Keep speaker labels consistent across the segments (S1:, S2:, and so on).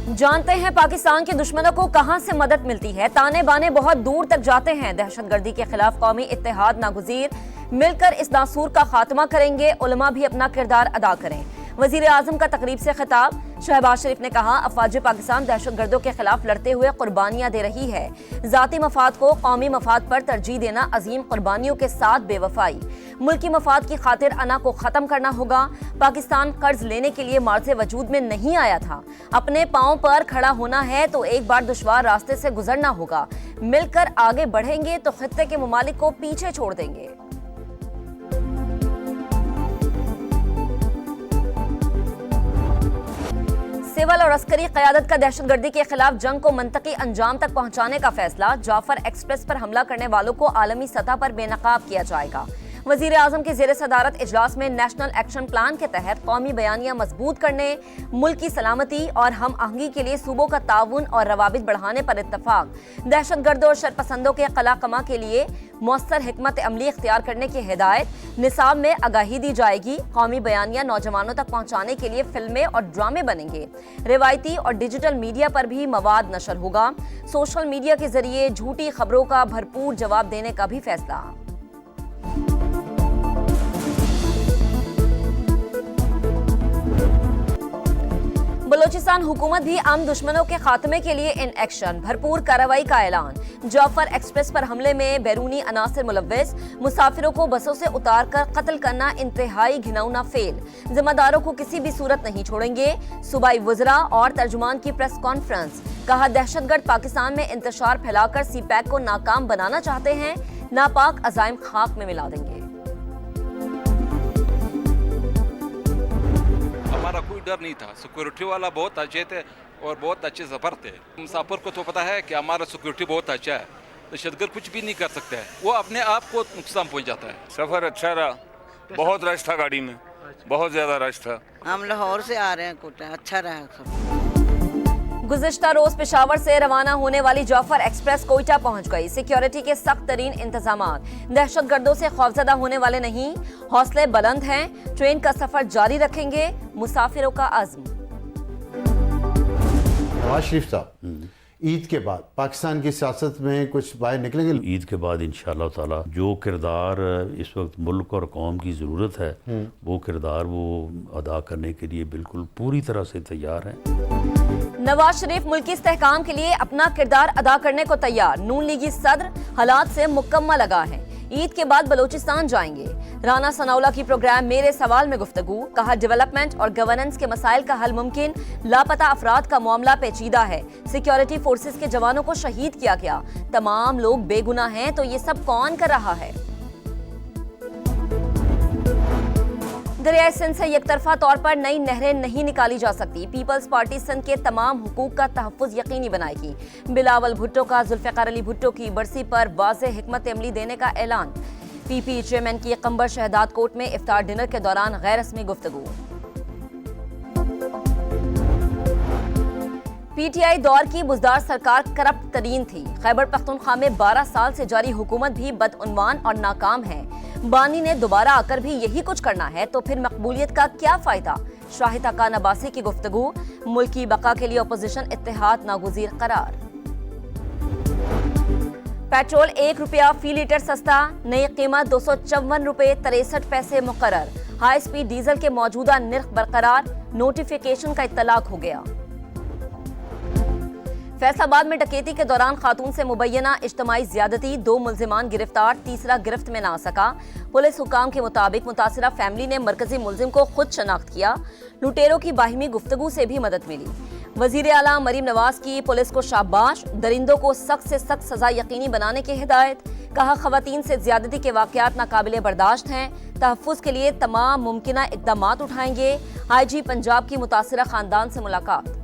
S1: जानते हैं पाकिस्तान के दुश्मनों को कहां से मदद मिलती है। ताने बाने बहुत दूर तक जाते हैं। दहशतगर्दी के खिलाफ कौमी इत्तेहाद नागुज़ीर, मिलकर इस नासूर का खात्मा करेंगे। उलमा भी अपना किरदार अदा करें। वजीर आजम का तकरीब से खिताब। शहबाज शरीफ ने कहा, अफवाज पाकिस्तान दहशतगर्दों के खिलाफ लड़ते हुए कुर्बानियां दे रही है। जाती मफाद को कौमी मफाद पर तरजीह देना अजीम कुर्बानियों के साथ बेवफाई। मुल्की मफाद की खातिर अना को खत्म करना होगा। पाकिस्तान कर्ज लेने के लिए मार्ज़े वजूद में नहीं आया था। अपने पांव पर खड़ा होना है तो एक बार दुश्वार रास्ते से गुजरना होगा। मिलकर आगे बढ़ेंगे तो खित्ते के ममालिक को पीछे छोड़ देंगे। सिविल और अस्करी क़यादत का दहशतगर्दी के खिलाफ जंग को मंतकी अंजाम तक पहुंचाने का फैसला। जाफर एक्सप्रेस पर हमला करने वालों को आलमी सतह पर बेनकाब किया जाएगा। वजीर आजम के ज़ेर सदारत इजलास में नेशनल एक्शन प्लान के तहत कौमी बयानियां मजबूत करने, मुल्क की सलामती और हम आहंगी के लिए सूबों का ताउन और रवाबित बढ़ाने पर इत्तफाक। दहशतगर्दों और शरपसंदों के कलाकमा के लिए मौसर हिकमत अमली इख्तियार करने की हिदायत। निसाब में आगाही दी जाएगी। कौमी बयानियां नौजवानों तक पहुंचाने के लिए फिल्में और ड्रामे बनेंगे। रिवायती और डिजिटल मीडिया पर भी मवाद नशर होगा। सोशल मीडिया के जरिए झूठी खबरों का भरपूर जवाब देने का भी फैसला। बलोचिस्तान हुकूमत भी आम दुश्मनों के खात्मे के लिए इन एक्शन, भरपूर कार्रवाई का ऐलान। जाफर एक्सप्रेस पर हमले में बैरूनी अनासर मुलव्वस, मुसाफिरों को बसों से उतारकर कत्ल करना इंतहाई घिनौना फेल। जिम्मेदारों को किसी भी सूरत नहीं छोड़ेंगे। सूबाई वज़रा और तर्जुमान की प्रेस कॉन्फ्रेंस। कहा, दहशतगर्द पाकिस्तान में इंतशार फैलाकर सीपैक को नाकाम बनाना चाहते हैं। नापाक अज़ाइम खाक में मिला देंगे।
S2: हमारा कोई डर नहीं था। सिक्योरिटी वाला बहुत अच्छे थे और बहुत अच्छे सफर थे। मुसाफिर को तो पता है कि हमारा सिक्योरिटी बहुत अच्छा है, दहशतगर्द कुछ भी नहीं कर सकते हैं। वो अपने आप को नुकसान पहुंचाता है।
S3: सफर अच्छा रहा, बहुत रश था गाड़ी में, बहुत ज्यादा रश था।
S4: हम लाहौर से आ रहे हैं कोटा, अच्छा रहा सब।
S1: गुज़िश्ता रोज पेशावर से रवाना होने वाली जाफर एक्सप्रेस कोयटा पहुंच गई। सिक्योरिटी के सख्त तरीन इंतजामात। दहशतगर्दों से खौफजदा होने वाले नहीं, हौसले बुलंद हैं। ट्रेन का सफर जारी रखेंगे। मुसाफिरों का अज़्म।
S5: नवाज शरीफ साहब ईद के बाद पाकिस्तान की सियासत में कुछ बाहर निकलेंगे।
S6: ईद के बाद इंशाअल्लाह ताला जो किरदार इस वक्त मुल्क और कौम की ज़रूरत है वो किरदार वो अदा करने के लिए बिल्कुल पूरी तरह से तैयार हैं।
S1: नवाज शरीफ मुल्की इस्तेहकाम के लिए अपना किरदार अदा करने को तैयार। नून लीगी सदर हालात से मुकम्मल आगाह हैं। ईद के बाद बलोचिस्तान जाएंगे। राना सनाउल्लाह की प्रोग्राम मेरे सवाल में गुफ्तगू। कहा, डेवलपमेंट और गवर्नेंस के मसाइल का हल मुमकिन। लापता अफराद का मामला पेचीदा है। सिक्योरिटी फोर्सेस के जवानों को शहीद किया गया। तमाम लोग बेगुनाह हैं तो ये सब कौन कर रहा है। दरियाए सिंध से एकतरफा तौर पर नई नहरें नहीं निकाली जा सकती। पीपल्स पार्टी सिंध के तमाम हुकूक का तहफ़्फ़ुज़ यकीनी बनाएगी। बिलावल भुट्टो का जुल्फ़िकार अली भुट्टो की बरसी पर वाज़ेह हिकमत अमली देने का ऐलान। पीपी चेयरमैन की कंबर शहदाद कोर्ट में इफ्तार डिनर के दौरान गैर रस्मी गुफ्तगू। पीटीआई दौर की बुज़दार सरकार करप्ट तरीन थी। खैबर पख्तूनख्वा में 12 साल से जारी हुकूमत भी बदउन्वान और नाकाम है। बानी ने दोबारा आकर भी यही कुछ करना है तो फिर मकबूलियत का क्या फायदा। शाहिद अकान अब्बासी की गुफ्तगू। मुल्क की बका के लिए अपोजिशन इत्तेहाद नागुज़ीर करार। पेट्रोल 1 रुपया फी लीटर सस्ता। नई कीमत 254 रुपये 63 पैसे मुकर्रर। हाई स्पीड डीजल के मौजूदा निर्ख बरकरार। नोटिफिकेशन का इत्तलाक हो गया। फैसलाबाद में डकैती के दौरान खातून से मुबैना इज्तमाई ज्यादती। 2 मुल्जिमान गिरफ्तार, तीसरा गिरफ्त में ना आ सका। पुलिस हुकाम के मुताबिक मुतासिरा फैमिली ने मरकजी मुल्जिम को खुद शनाख्त किया। लुटेरों की बाहिमी गुफ्तगू से भी मदद मिली। वजीर आला मरीम नवाज की पुलिस को शाबाश। दरिंदों को सख्त से सख्त सजा यकीनी बनाने की हिदायत। कहा, खवातीन से ज्यादती के वाकयात नाकाबिले बर्दाश्त हैं। तहफ़्फ़ुज़ के लिए तमाम मुमकिना इक़दामात उठाएंगे। IG पंजाब की मुतासिरा खानदान से मुलाकात।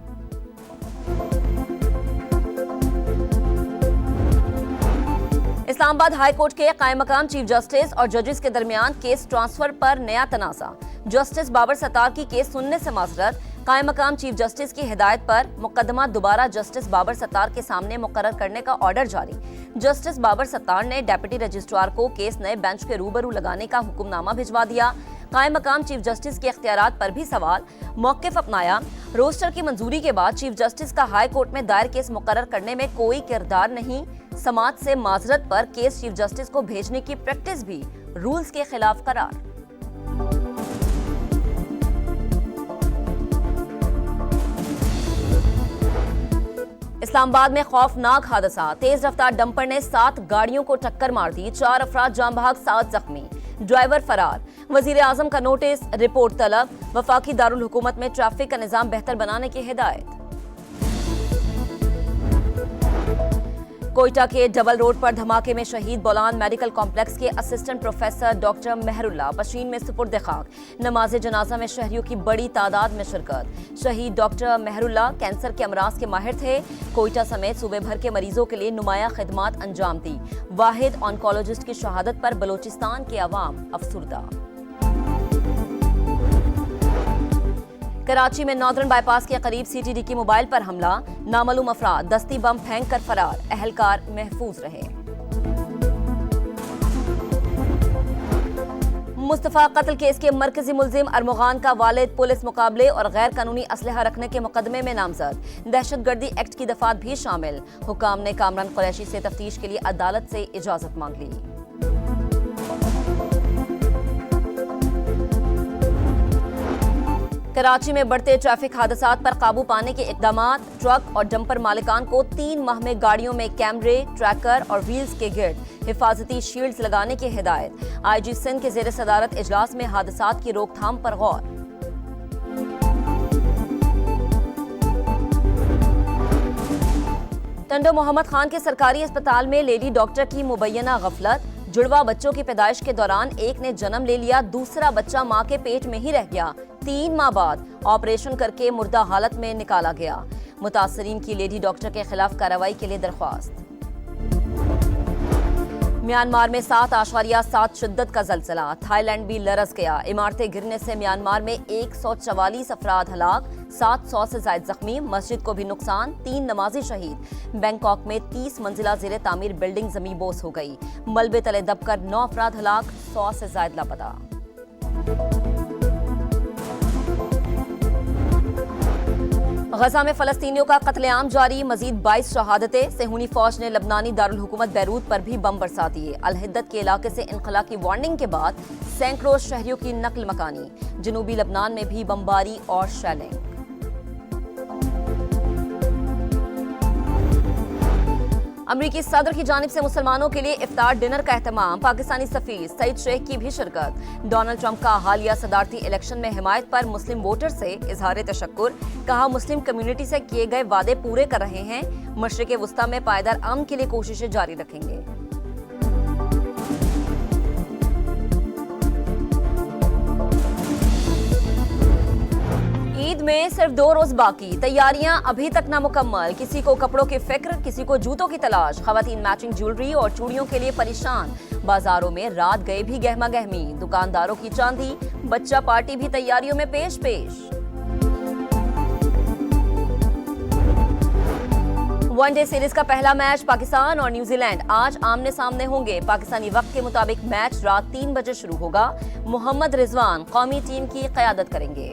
S1: इस्लामाबाद हाई कोर्ट के कायम मकाम चीफ जस्टिस और जजेस के दरमियान केस ट्रांसफर पर नया तनाज़ा। जस्टिस बाबर सत्तार की केस सुनने से माजरत। कायम मकाम चीफ जस्टिस की हिदायत पर मुकदमा दोबारा जस्टिस बाबर सत्तार के सामने मुकर्रर करने का ऑर्डर जारी। जस्टिस बाबर सत्तार ने डेप्यूटी रजिस्ट्रार को केस नए बेंच के रूबरू लगाने का हुक्मनामा भिजवा दिया। कायम मकाम चीफ जस्टिस के इख्तियारात पर भी सवाल, मौक़िफ़ अपनाया। रोस्टर की मंजूरी के बाद चीफ जस्टिस का हाई कोर्ट में दायर केस मुकर्रर करने में कोई किरदार नहीं। समाज से माजरत पर केस चीफ जस्टिस को भेजने की प्रैक्टिस भी रूल्स के खिलाफ करार। इस्लामाबाद में खौफनाक हादसा, तेज रफ्तार डंपर ने 7 गाड़ियों को टक्कर मार दी, 4 अफराद जान बहक, 7 जख्मी, ड्राइवर फरार। वजीर आजम का नोटिस, रिपोर्ट तलब, वफाकी दारुल हुकूमत में ट्रैफिक का निजाम बेहतर बनाने की हिदायत। कोयटा के डबल रोड पर धमाके में शहीद बोलान मेडिकल कॉम्प्लेक्स के असिस्टेंट प्रोफेसर डॉक्टर मेहरुल्लाह पशीन में सुपुर्द खाक। नमाज जनाजा में शहरियों की बड़ी तादाद में शिरकत। शहीद डॉक्टर मेहरुल्लाह कैंसर के अमराज के माहिर थे। कोयटा समेत सूबे भर के मरीजों के लिए नुमाया खिदमात अंजाम दी। वाहिद ऑन्कोलॉजिस्ट की शहादत पर बलोचिस्तान के अवाम अफसुर्दा। कराची में नॉर्दर्न बाईपास के करीब सीटीडी की मोबाइल पर हमला, नामालूम अफराद दस्ती बम फेंक कर फरार, अहलकार महफूज रहे। मुस्तफा कत्ल केस के मरकजी मुलजिम अरमुगान का वालिद पुलिस मुकाबले और गैर कानूनी असलहा रखने के मुकदमे में नामजद। दहशतगर्दी एक्ट की दफात भी शामिल। हुकाम ने कामरान कुरैशी से तफ्तीश के लिए अदालत से इजाजत मांग ली। कराची में बढ़ते ट्रैफिक हादसात पर काबू पाने के इकदामात, ट्रक और डंपर मालिकान को 3 माह में गाड़ियों में कैमरे, ट्रैकर और व्हील्स के गिर्द हिफाजती शील्ड्स लगाने की हिदायत। आईजी सिंध के ज़ेर सदारत इजलास में हादसात की रोकथाम पर गौर। टंडो मोहम्मद खान के सरकारी अस्पताल में लेडी डॉक्टर की मुबैना गफलत। जुड़वा बच्चों की पैदाइश के दौरान एक ने जन्म ले लिया, दूसरा बच्चा मां के पेट में ही रह गया। 3 माह बाद ऑपरेशन करके मुर्दा हालत में निकाला गया। मुतासरीन की लेडी डॉक्टर के खिलाफ कार्रवाई के लिए दरख्वास्त। म्यांमार में 7.7 शिद्दत का जलजला, थाईलैंड भी लरस गया। इमारतें गिरने से म्यांमार में 144 अफराद हलाक, 700 से ज्यादा जख्मी। मस्जिद को भी नुकसान, 3 नमाजी शहीद। बैंकॉक में 30 मंजिला ज़ेरे तामीर बिल्डिंग ज़मींदोज़ हो गई। मलबे तले दबकर 9 अफराद हलाक, 100 से ज्यादा लापता। गजा में फलस्तीनियों का कत्लेआम जारी, मजीद 22 शहादतें। सेहूनी फौज ने लबनानी दारुल हुकूमत बैरूत पर भी बम बरसा दिए। अल-हिद्दत के इलाके से इनखला की वार्निंग के बाद सैकड़ों शहरियों की नकल मकानी। जनूबी लबनान में भी बमबारी और शेलिंग। अमरीकी सदर की जानिब से मुसलमानों के लिए इफ्तार डिनर का एहतमाम। पाकिस्तानी सफीर सईद शेख की भी शिरकत। डोनाल्ड ट्रंप का हालिया सदारती इलेक्शन में हिमायत पर मुस्लिम वोटर से इजहार तशक्कुर। कहा मुस्लिम कम्युनिटी से किए गए वादे पूरे कर रहे हैं। मशरिक़ वुस्ता में पायदार अमन के लिए कोशिशें जारी रखेंगे। ईद में सिर्फ 2 रोज बाकी, तैयारियां अभी तक नामुकम्मल। किसी को कपड़ों की फिक्र, किसी को जूतों की तलाश। खवातीन मैचिंग ज्वेलरी और चूड़ियों के लिए परेशान। बाजारों में रात गए भी गहमा गहमी। दुकानदारों की चांदी, बच्चा पार्टी भी तैयारियों में पेश। वनडे सीरीज का पहला मैच पाकिस्तान और न्यूजीलैंड आज आमने सामने होंगे। पाकिस्तानी वक्त के मुताबिक मैच रात 3 बजे शुरू होगा। मोहम्मद रिजवान कौमी टीम की क़यादत करेंगे।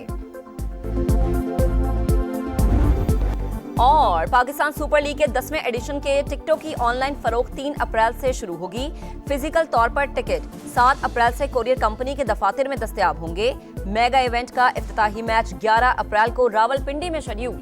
S1: और पाकिस्तान सुपर लीग के 10वें एडिशन के टिकटों की ऑनलाइन फरोख्त 3 अप्रैल से शुरू होगी। फिजिकल तौर पर टिकट 7 अप्रैल से कोरियर कंपनी के दफातर में दस्तयाब होंगे। मेगा इवेंट का इफ्तिताही मैच 11 अप्रैल को रावलपिंडी में शेड्यूल।